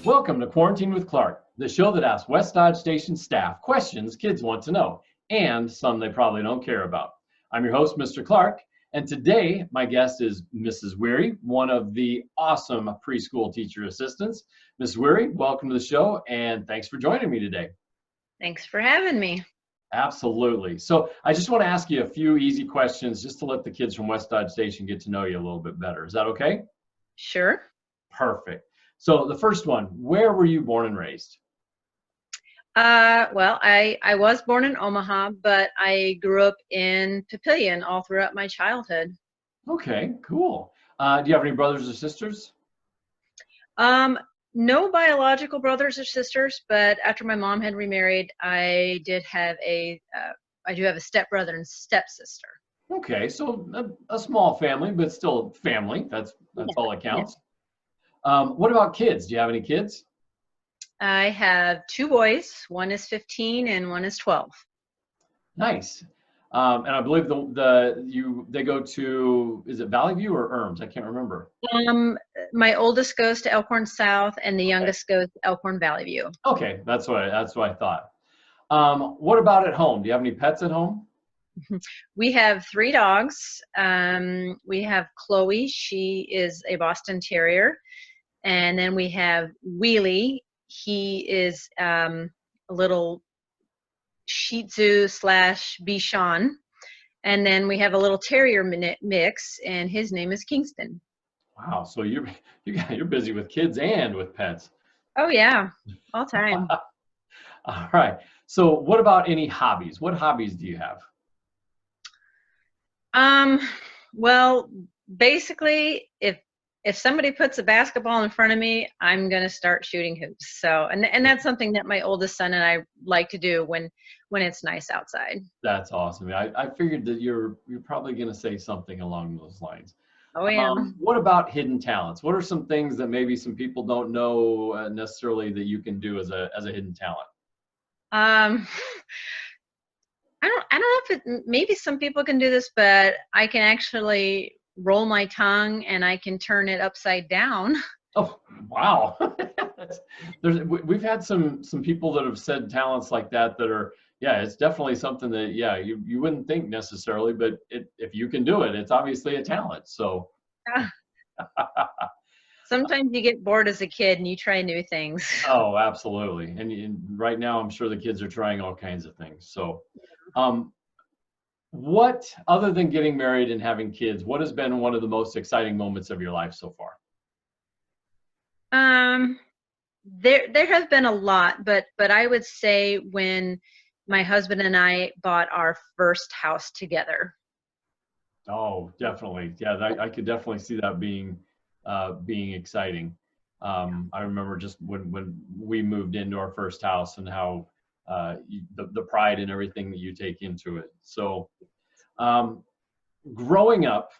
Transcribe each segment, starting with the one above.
Welcome to Quarantine with Clark, the show that asks West Dodge Station staff questions kids want to know, and some they probably don't care about. I'm your host, Mr. Clark, and today my guest is Mrs. Wherry, one of the awesome preschool teacher assistants. Mrs. Wherry, welcome to the show, and thanks for joining me today. Thanks for having me. Absolutely. So I just want to ask you a few easy questions just to let the kids from West Dodge Station get to know you a little bit better. Is that okay? Sure. Perfect. So the first one, where were you born and raised? Well, I was born in Omaha, but I grew up in Papillion all throughout my childhood. Okay, cool. Do you have any brothers or sisters? No biological brothers or sisters, but after my mom had remarried, I do have a stepbrother and stepsister. Okay, so a small family, but still family. That's all that counts. What about kids? Do you have any kids? I have two boys. One is 15 and one is 12. Nice. And I believe they go to, is it Valley View or Erms? I can't remember. My oldest goes to Elkhorn South, and the youngest goes to Elkhorn Valley View. Okay, that's what I thought. What about at home? Do you have any pets at home? We have three dogs. We have Chloe. She is a Boston Terrier. And then we have Wheelie. He is a little Shih Tzu / Bichon. And then we have a little terrier mix, and his name is Kingston. Wow, so you're busy with kids and with pets. Oh yeah, all time. All right. So what about any hobbies? What hobbies do you have? Well, basically, if somebody puts a basketball in front of me, I'm going to start shooting hoops. So, and that's something that my oldest son and I like to do when it's nice outside. That's awesome. I figured that you're probably going to say something along those lines. Oh yeah. What about hidden talents? What are some things that maybe some people don't know necessarily that you can do as a hidden talent? I don't know if maybe some people can do this, but I can actually roll my tongue and I can turn it upside down. Oh, wow. We've had some people that have said talents like that are, yeah, it's definitely something that, yeah, you wouldn't think necessarily, but if you can do it, it's obviously a talent. So. Sometimes you get bored as a kid and you try new things. Oh, absolutely. And right now, I'm sure the kids are trying all kinds of things. So, what, other than getting married and having kids, what has been one of the most exciting moments of your life so far? There have been a lot, but I would say when my husband and I bought our first house together. Oh, definitely. Yeah, I could definitely see that being exciting. I remember just when we moved into our first house and how the pride and everything that you take into it. So growing up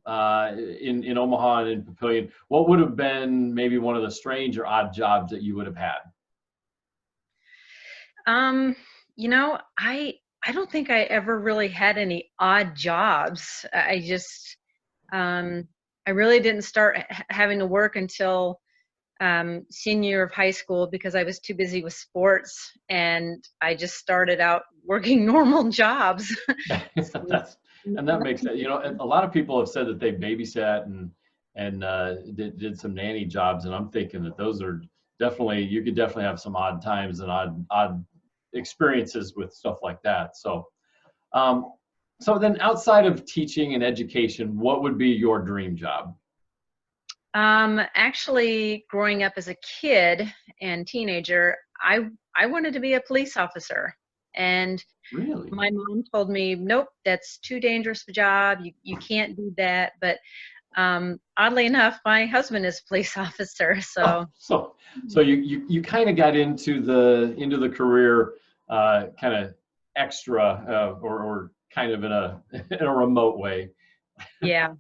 in Omaha and in Papillion, what would have been maybe one of the strange or odd jobs that you would have had? I don't think I ever really had any odd jobs. I really didn't start having to work until senior year of high school because I was too busy with sports, and I just started out working normal jobs. And that makes sense. A lot of people have said that they babysat and did some nanny jobs, and I'm thinking that those are definitely, you could definitely have some odd times and odd experiences with stuff like that. So, so then outside of teaching and education, what would be your dream job? Actually, growing up as a kid and teenager, I wanted to be a police officer. And really? My mom told me, nope, that's too dangerous of a job. You can't do that. But oddly enough, my husband is a police officer. So you kind of got into the career kind of extra or kind of in a remote way. Yeah.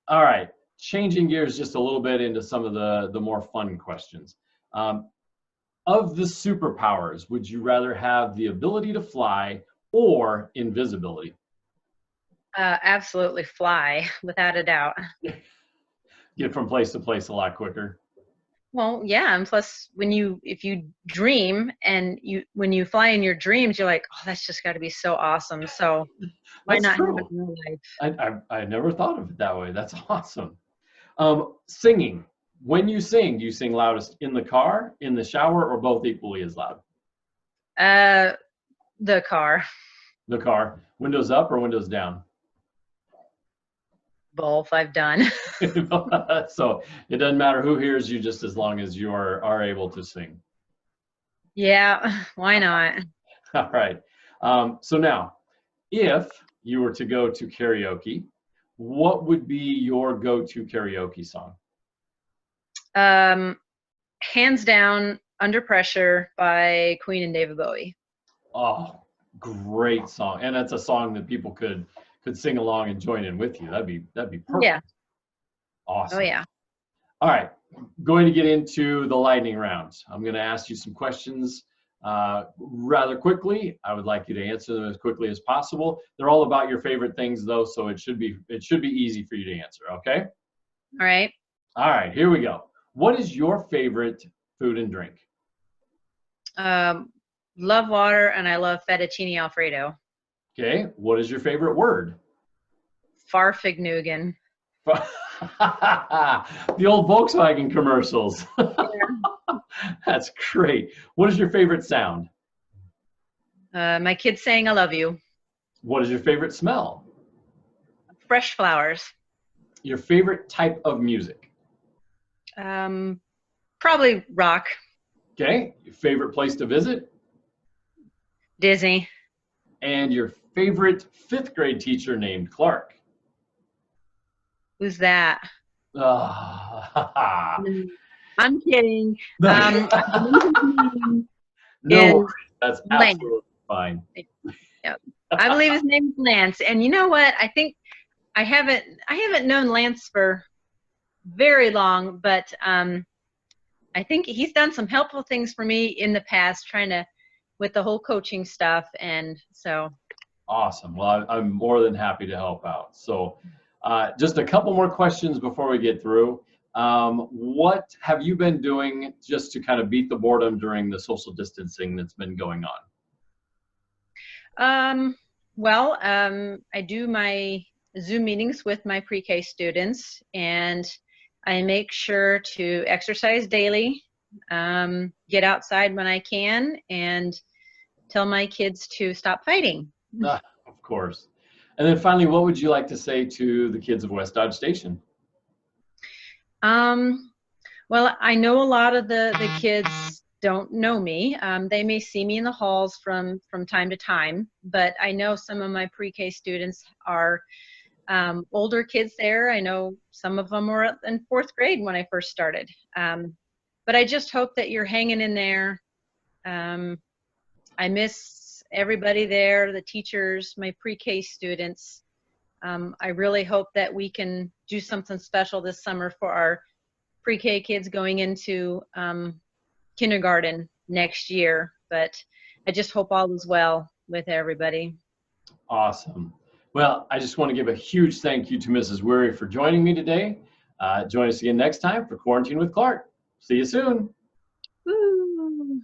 All right. Changing gears just a little bit into some of the more fun questions. Of the superpowers, would you rather have the ability to fly or invisibility? Absolutely fly, without a doubt. Get from place to place a lot quicker. Well, yeah, and plus if you dream and when you fly in your dreams, you're like, oh, that's just got to be so awesome. So why That's not have it true. in real life? I never thought of it that way. That's awesome. Singing. When you sing, do you sing loudest in the car, in the shower, or both equally as loud? The car, The car. Windows up or windows down? both I've done. So it doesn't matter who hears you, just as long as you are able to sing. Yeah, why not? All right. So now, if you were to go to karaoke, what would be your go-to karaoke song? Um, Hands down, Under Pressure by Queen and David Bowie. Oh, great song. And that's a song that people could sing along and join in with you. That'd be perfect. Yeah. Awesome. Oh yeah. All right. Going to get into the lightning round. I'm going to ask you some questions rather quickly. I would like you to answer them as quickly as possible. They're all about your favorite things though, so it should be easy for you to answer, okay? All right. All right, here we go. What is your favorite food and drink? Love water and I love fettuccine alfredo. Okay. What is your favorite word? Farfignugan. The old Volkswagen commercials. That's great. What is your favorite sound? My kids saying I love you. What is your favorite smell? Fresh flowers. Your favorite type of music? Probably rock. Okay. Your favorite place to visit? Disney. And your favorite fifth grade teacher named Clark? Who's that? Ah, I'm kidding. no, Is that's Lance. absolutely fine. Yep. I believe his name is Lance. And you know what? I think I haven't known Lance for very long, but I think he's done some helpful things for me in the past, with the whole coaching stuff, and so. Awesome. Well, I'm more than happy to help out. So, just a couple more questions before we get through. What have you been doing just to kind of beat the boredom during the social distancing that's been going on? Well, I do my Zoom meetings with my pre-K students, and I make sure to exercise daily, get outside when I can, and tell my kids to stop fighting. Of course. And then finally, what would you like to say to the kids of West Dodge Station? Well, I know a lot of the kids don't know me. They may see me in the halls from time to time, but I know some of my pre-K students are older kids there. I know some of them were in 4th grade when I first started. But I just hope that you're hanging in there. I miss everybody there, the teachers, my pre-K students. I really hope that we can do something special this summer for our pre-K kids going into kindergarten next year. But I just hope all is well with everybody. Awesome. Well, I just want to give a huge thank you to Mrs. Wherry for joining me today. Join us again next time for Quarantine with Clark. See you soon. Woo.